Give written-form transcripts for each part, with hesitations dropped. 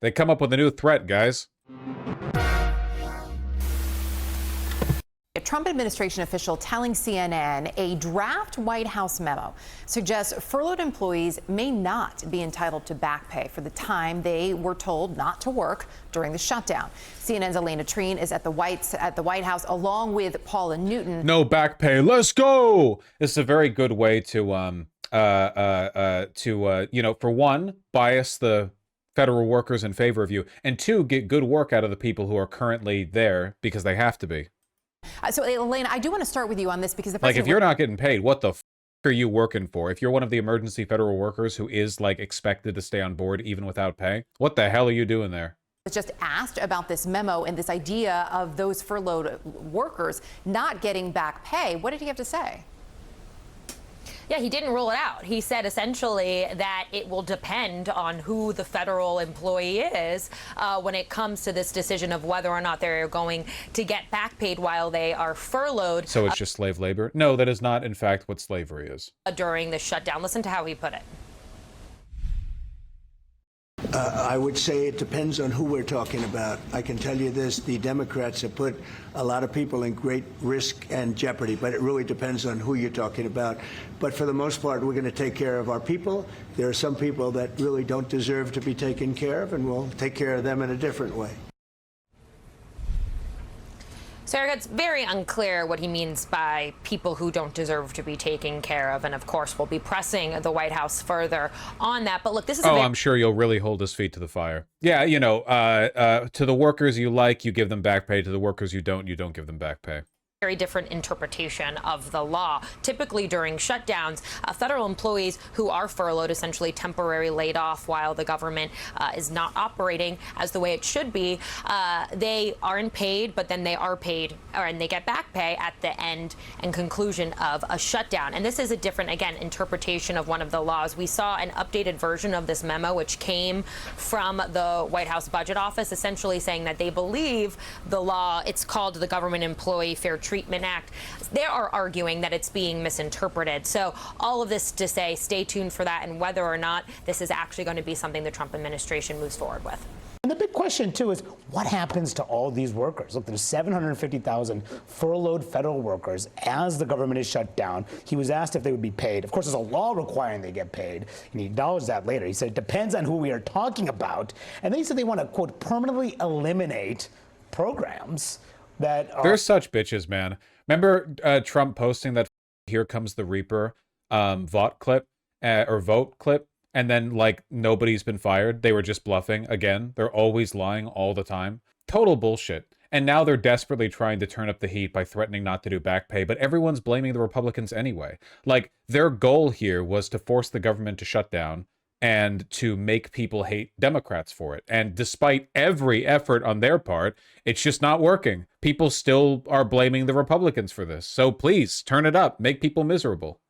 They come up with a new threat, guys. A Trump administration official telling CNN a draft White House memo suggests furloughed employees may not be entitled to back pay for the time they were told not to work during the shutdown. CNN's Elena Treen is at the White House along with Paula Newton. No back pay. Let's go. This is a very good way to you know, for one, bias the federal workers in favor of you, and two, get good work out of the people who are currently there because they have to be. So, Elena, I do want to start with you on this because the like, if you're not getting paid, what the f are you working for? If you're one of the emergency federal workers who is like expected to stay on board even without pay, what the hell are you doing there? Was just asked about this memo and this idea of those furloughed workers not getting back pay. What did he have to say? Yeah, he didn't rule it out. He said essentially that it will depend on who the federal employee is when it comes to this decision of whether or not they're going to get back paid while they are furloughed. So it's just slave labor? No, that is not, in fact, what slavery is. During the shutdown. Listen to how he put it. I would say it depends on who we're talking about. I can tell you this, the Democrats have put a lot of people in great risk and jeopardy, but it really depends on who you're talking about. But for the most part, we're going to take care of our people. There are some people that really don't deserve to be taken care of, and we'll take care of them in a different way. So, Eric, it's very unclear what he means by people who don't deserve to be taken care of. And, of course, we'll be pressing the White House further on that. But, look, this is I'm sure you'll really hold his feet to the fire. Yeah, you know, to the workers you like, you give them back pay. To the workers you don't give them back pay. Very different interpretation of the law. Typically during shutdowns, federal employees who are furloughed, essentially temporarily laid off while the government is not operating as the way it should be, they aren't paid, but then they are paid, and they get back pay at the end and conclusion of a shutdown. And this is a different, again, interpretation of one of the laws. We saw an updated version of this memo, which came from the White House Budget Office, essentially saying that they believe the law, it's called the Government Employee Fair Treatment Act. They are arguing that it's being misinterpreted. So all of this to say, stay tuned for that and whether or not this is actually going to be something the Trump administration moves forward with. And the big question, too, is what happens to all these workers? Look, there's 750,000 furloughed federal workers as the government is shut down. He was asked if they would be paid. Of course, there's a law requiring they get paid, and he acknowledged that later. He said it depends on who we are talking about. And then he said they want to, quote, permanently eliminate programs that are... They're such bitches, man. Remember Trump posting that "Here Comes the Reaper" vote clip, and then, like, nobody's been fired? They were just bluffing again. They're always lying all the time. Total bullshit. And now they're desperately trying to turn up the heat by threatening not to do back pay, but everyone's blaming the Republicans anyway. Like, their goal here was to force the government to shut down and to make people hate Democrats for it. And despite every effort on their part, it's just not working. People still are blaming the Republicans for this. So please, turn it up. Make people miserable.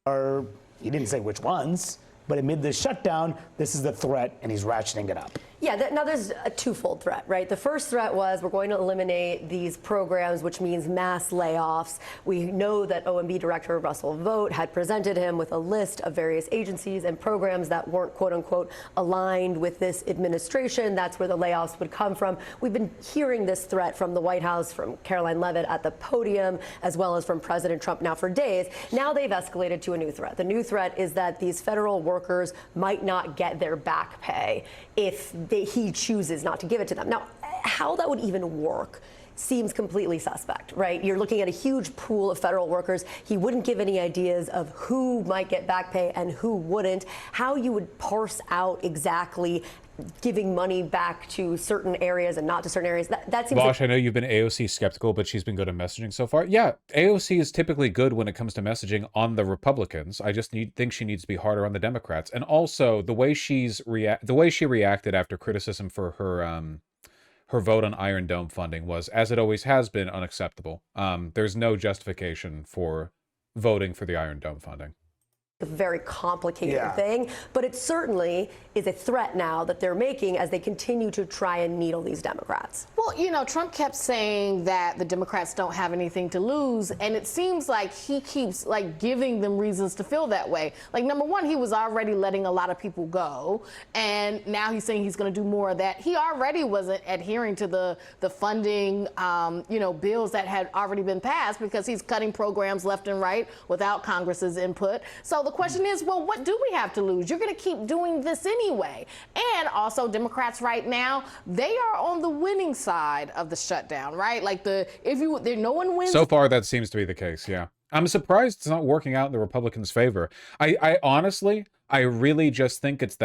He didn't say which ones, but amid the shutdown, this is the threat, and he's ratcheting it up. Yeah, now there's a twofold threat, right? The first threat was we're going to eliminate these programs, which means mass layoffs. We know that OMB Director Russell Vought had presented him with a list of various agencies and programs that weren't, quote unquote, aligned with this administration. That's where the layoffs would come from. We've been hearing this threat from the White House, from Caroline Leavitt at the podium, as well as from President Trump now for days. Now they've escalated to a new threat. The new threat is that these federal workers might not get their back pay if he chooses not to give it to them. Now, how that would even work seems completely suspect, right? You're looking at a huge pool of federal workers. He wouldn't give any ideas of who might get back pay and who wouldn't. How you would parse out exactly giving money back to certain areas and not to certain areas. That seems Bosch, I know you've been AOC skeptical, but she's been good at messaging so far. Yeah, AOC is typically good when it comes to messaging on the Republicans. I just think she needs to be harder on the Democrats. And also, the way she reacted after criticism for her vote on Iron Dome funding was, as it always has been, unacceptable. There's no justification for voting for the Iron Dome funding. a very complicated thing, but it certainly is a threat now that they're making as they continue to try and needle these Democrats. Well, you know, Trump kept saying that the Democrats don't have anything to lose, and it seems like he keeps like giving them reasons to feel that way. Like, number one, he was already letting a lot of people go, and now he's saying he's going to do more of that. He already wasn't adhering to the funding, you know, bills that had already been passed because he's cutting programs left and right without Congress's input. So the question is, well, what do we have to lose? You're going to keep doing this anyway. And also, Democrats right now, they are on the winning side of the shutdown, right? Like no one wins. So far, that seems to be the case. Yeah, I'm surprised it's not working out in the Republicans' favor. I honestly, I really just think it's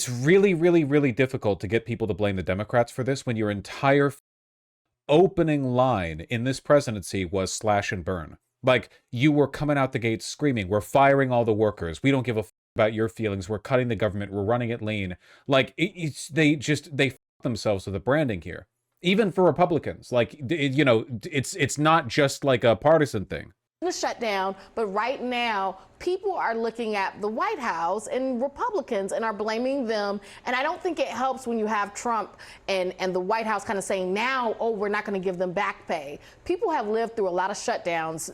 really, really, really difficult to get people to blame the Democrats for this when your entire opening line in this presidency was slash and burn. Like, you were coming out the gate screaming, we're firing all the workers. We don't give a about your feelings. We're cutting the government. We're running it lean. Like, they f themselves with the branding here. Even for Republicans. Like, you know, it's not just like a partisan thing. The shutdown, but right now people are looking at the White House and Republicans and are blaming them. And I don't think it helps when you have Trump and the White House kind of saying now, oh, we're not going to give them back pay. People have lived through a lot of shutdowns,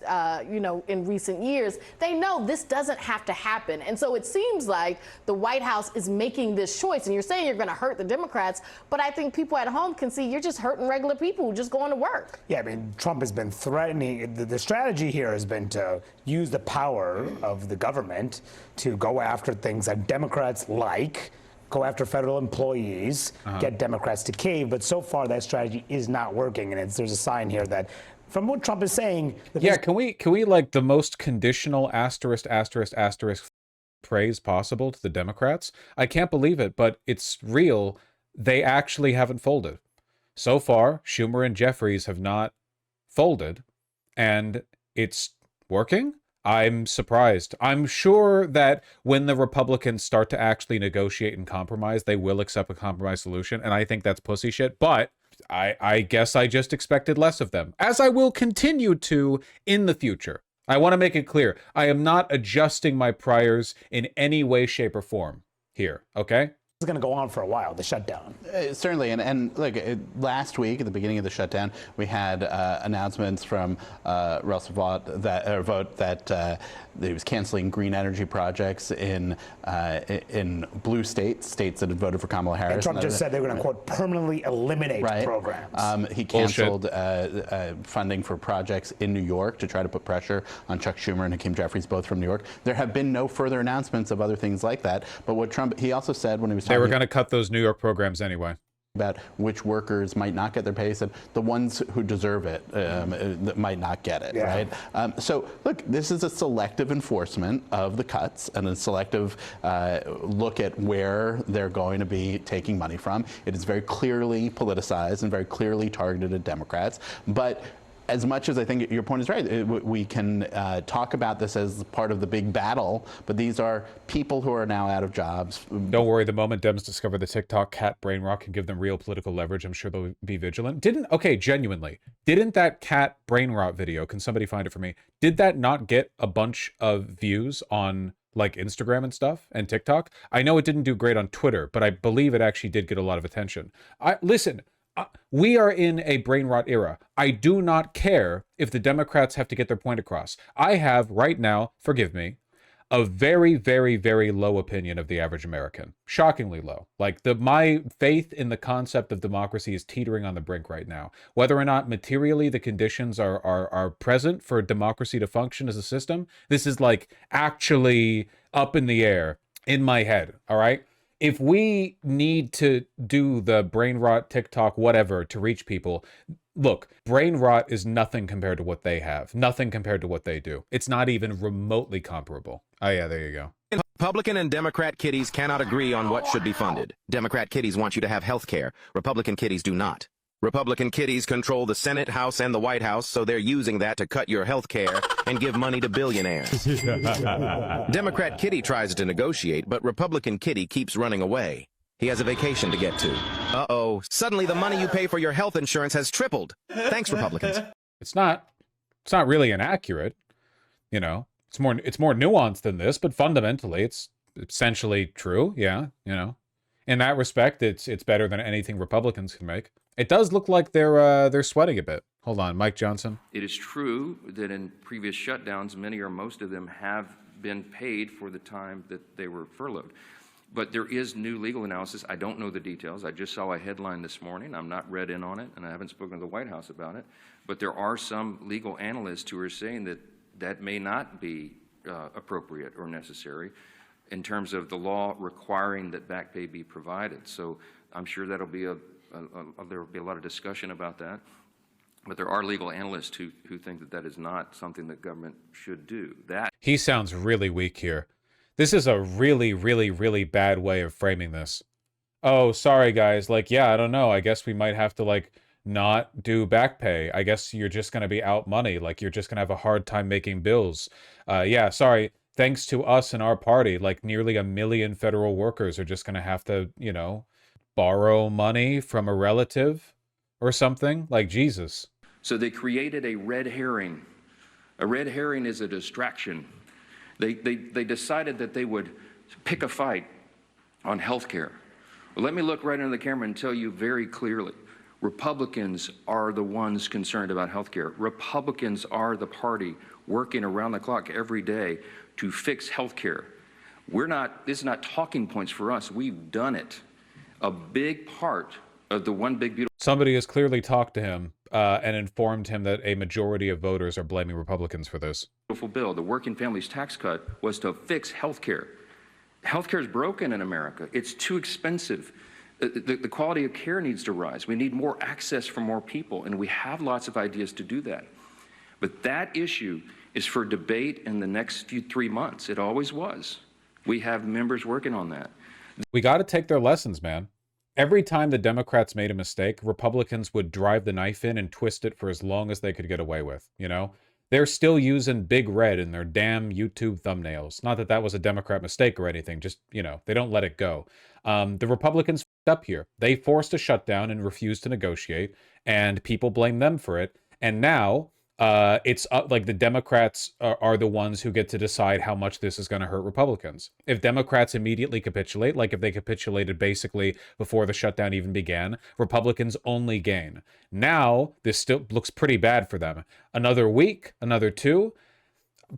you know, in recent years. They know this doesn't have to happen. And so it seems like the White House is making this choice. And you're saying you're going to hurt the Democrats, but I think people at home can see you're just hurting regular people just going to work. Yeah, I mean, Trump has been threatening. The strategy here has been to use the power of the government to go after things that Democrats like, go after federal employees, get Democrats to cave. But so far, that strategy is not working. And there's a sign here that from what Trump is saying. Yeah, can we like the most conditional asterisk praise possible to the Democrats? I can't believe it, but it's real. They actually haven't folded. So far, Schumer and Jeffries have not folded, and it's working. I'm surprised. I'm sure that when the Republicans start to actually negotiate and compromise, they will accept a compromise solution, and I think that's pussy shit, but I guess I just expected less of them, as I will continue to in the future. I want to make it clear, I am not adjusting my priors in any way, shape, or form here, okay? It's going to go on for a while, the shutdown. Certainly, and look, last week at the beginning of the shutdown, we had announcements from Russell Vought that he was canceling green energy projects in blue states that had voted for Kamala Harris. And Trump just said they were going to, quote, permanently eliminate programs. He canceled funding for projects in New York to try to put pressure on Chuck Schumer and Hakeem Jeffries, both from New York. There have been no further announcements of other things like that. But what Trump, he also said when he was they were going to cut those New York programs anyway. About which workers might not get their pay, said the ones who deserve it might not get it, right? So look, this is a selective enforcement of the cuts and a selective look at where they're going to be taking money from. It is very clearly politicized and very clearly targeted at Democrats, but as much as I think your point is right, we can talk about this as part of the big battle, but these are people who are now out of jobs. Don't worry, the moment Dems discover the TikTok cat brain rot can give them real political leverage, I'm sure they'll be vigilant. Genuinely, didn't that cat brain rot video, can somebody find it for me, did that not get a bunch of views on like Instagram and stuff and TikTok? I know it didn't do great on Twitter, but I believe it actually did get a lot of attention. Listen, we are in a brain rot era. I do not care if the Democrats have to get their point across. I have right now, forgive me, a very, very, very low opinion of the average American. Shockingly low. Like my faith in the concept of democracy is teetering on the brink right now. Whether or not materially the conditions are present for democracy to function as a system, this is like actually up in the air in my head, all right? If we need to do the brain rot, TikTok, whatever, to reach people, look, brain rot is nothing compared to what they have. Nothing compared to what they do. It's not even remotely comparable. Oh, yeah, there you go. Republican and Democrat kiddies cannot agree on what should be funded. Democrat kiddies want you to have health care. Republican kiddies do not. Republican kiddies control the Senate, House, and the White House, so they're using that to cut your health care and give money to billionaires. Democrat kitty tries to negotiate, but Republican kitty keeps running away. He has a vacation to get to. Uh-oh, suddenly the money you pay for your health insurance has tripled. Thanks, Republicans. It's not really inaccurate, you know. It's more nuanced than this, but fundamentally it's essentially true. Yeah, you know. In that respect, it's better than anything Republicans can make. It does look like they're sweating a bit. Hold on, Mike Johnson. It is true that in previous shutdowns, many or most of them have been paid for the time that they were furloughed. But there is new legal analysis. I don't know the details. I just saw a headline this morning. I'm not read in on it, and I haven't spoken to the White House about it. But there are some legal analysts who are saying that that may not be appropriate or necessary in terms of the law requiring that back pay be provided. So I'm sure that'll be there will be a lot of discussion about that. But there are legal analysts who think that that is not something that government should do. That He sounds really weak here. This is a really, really, really bad way of framing this. Oh, sorry guys, like, yeah, I don't know. I guess we might have to, like, not do back pay. I guess you're just going to be out money. Like, you're just going to have a hard time making bills. Yeah, sorry. Thanks to us and our party, like, nearly 1 million federal workers are just going to have to, you know, borrow money from a relative or something. Like, Jesus. So they created a red herring. A red herring is a distraction. They decided that they would pick a fight on health care. Well, let me look right into the camera and tell you very clearly, Republicans are the ones concerned about health care. Republicans are the party working around the clock every day to fix health care. This is not talking points for us. We've done it. A big part of the One Big Beautiful... Somebody has clearly talked to him and informed him that a majority of voters are blaming Republicans for this. Beautiful bill, the Working Families Tax Cut, was to fix health care. Health care is broken in America. It's too expensive. The quality of care needs to rise. We need more access for more people, and we have lots of ideas to do that. But that issue is for debate in the next 3 months. It always was. We have members working on that. We got to take their lessons, man. Every time the Democrats made a mistake, Republicans would drive the knife in and twist it for as long as they could get away with, you know? They're still using Big Red in their damn YouTube thumbnails. Not that that was a Democrat mistake or anything, just, you know, they don't let it go. The Republicans f***ed up here. They forced a shutdown and refused to negotiate, and people blame them for it. And now it's like the Democrats are the ones who get to decide how much this is going to hurt Republicans. If Democrats immediately capitulate, like if they capitulated basically before the shutdown even began, Republicans only gain. Now, this still looks pretty bad for them. Another week, another 2.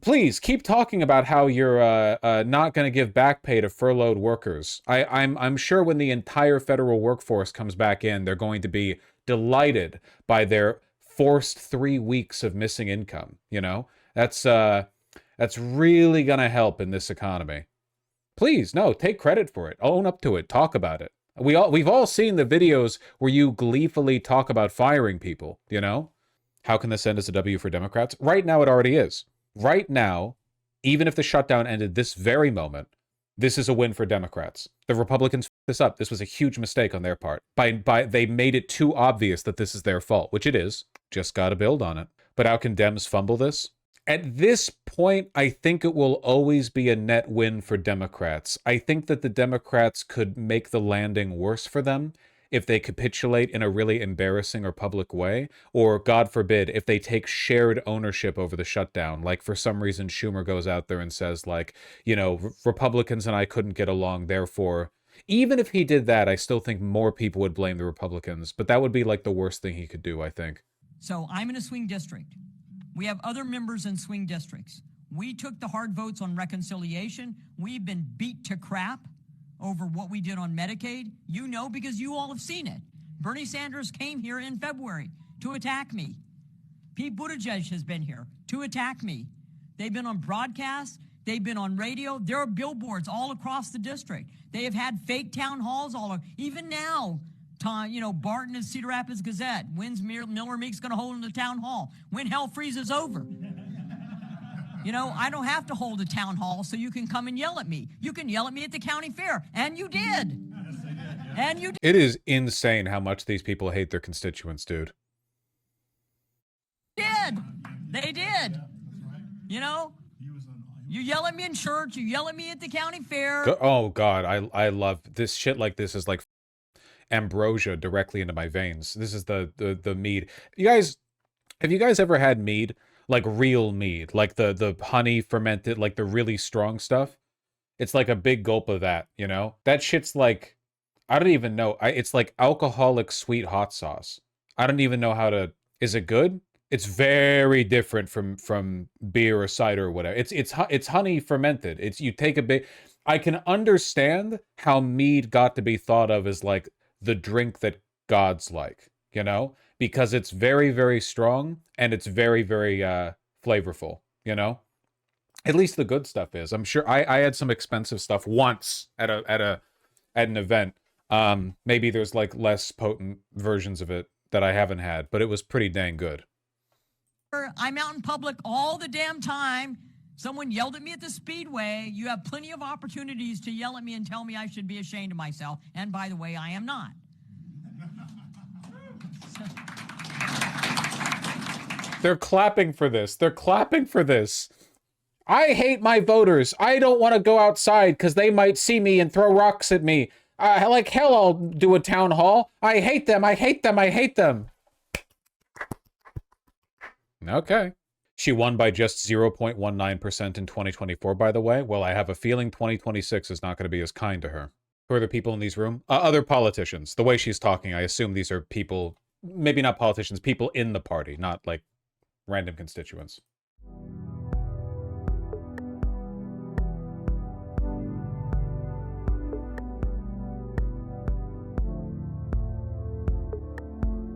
Please keep talking about how you're not going to give back pay to furloughed workers. I'm sure when the entire federal workforce comes back in, they're going to be delighted by their forced 3 weeks of missing income. You know, that's really gonna help in this economy. Please, no, take credit for it. Own up to it. Talk about it. We've all seen the videos where you gleefully talk about firing people. You know, how can this end as a W for Democrats? Right now, it already is. Right now, even if the shutdown ended this very moment, this is a win for Democrats. The Republicans f***ed this up. This was a huge mistake on their part. They made it too obvious that this is their fault, which it is. Just got to build on it. But how can Dems fumble this? At this point, I think it will always be a net win for Democrats. I think that the Democrats could make the landing worse for them if they capitulate in a really embarrassing or public way, or, God forbid, if they take shared ownership over the shutdown. Like, for some reason, Schumer goes out there and says, like, you know, Republicans and I couldn't get along, therefore... Even if he did that, I still think more people would blame the Republicans, but that would be, like, the worst thing he could do, I think. So I'm in a swing district. We have other members in swing districts. We took the hard votes on reconciliation. We've been beat to crap over what we did on Medicaid. You know, because you all have seen it. Bernie Sanders came here in February to attack me. Pete Buttigieg has been here to attack me. They've been on broadcast. They've been on radio. There are billboards all across the district. They have had fake town halls all over. Even now, you know, Barton and Cedar Rapids Gazette. When's Miller Meek's going to hold the town hall? When hell freezes over. You know, I don't have to hold a town hall so you can come and yell at me. You can yell at me at the county fair, and you did. And you did. It is insane how much these people hate their constituents, dude. They did. You know? You yell at me in church, you yell at me at the county fair. Oh, God, I love this shit. Like, this is like ambrosia directly into my veins. This is the mead. Have you guys ever had mead? like real mead, like the honey fermented, like the really strong stuff. It's like a big gulp of that, you know? That shit's like, I don't even know. It's like alcoholic sweet hot sauce. I don't even know how to, is it good? It's very different from beer or cider or whatever. It's honey fermented. It's, you take a bit. I can understand how mead got to be thought of as like the drink that gods like, you know? Because it's very, very strong and it's very, very flavorful, you know? At least the good stuff is. I'm sure I had some expensive stuff once at an event. Maybe there's like less potent versions of it that I haven't had, but it was pretty dang good. I'm out in public all the damn time. Someone yelled at me at the Speedway. You have plenty of opportunities to yell at me and tell me I should be ashamed of myself. And by the way, I am not. They're clapping for this. They're clapping for this. I hate my voters. I don't want to go outside because they might see me and throw rocks at me. Like hell, I'll do a town hall. I hate them. I hate them. I hate them. Okay. She won by just 0.19% in 2024, by the way. Well, I have a feeling 2026 is not going to be as kind to her. Who are the people in these room? Other politicians. The way she's talking, I assume these are people, maybe not politicians, people in the party, not like random constituents.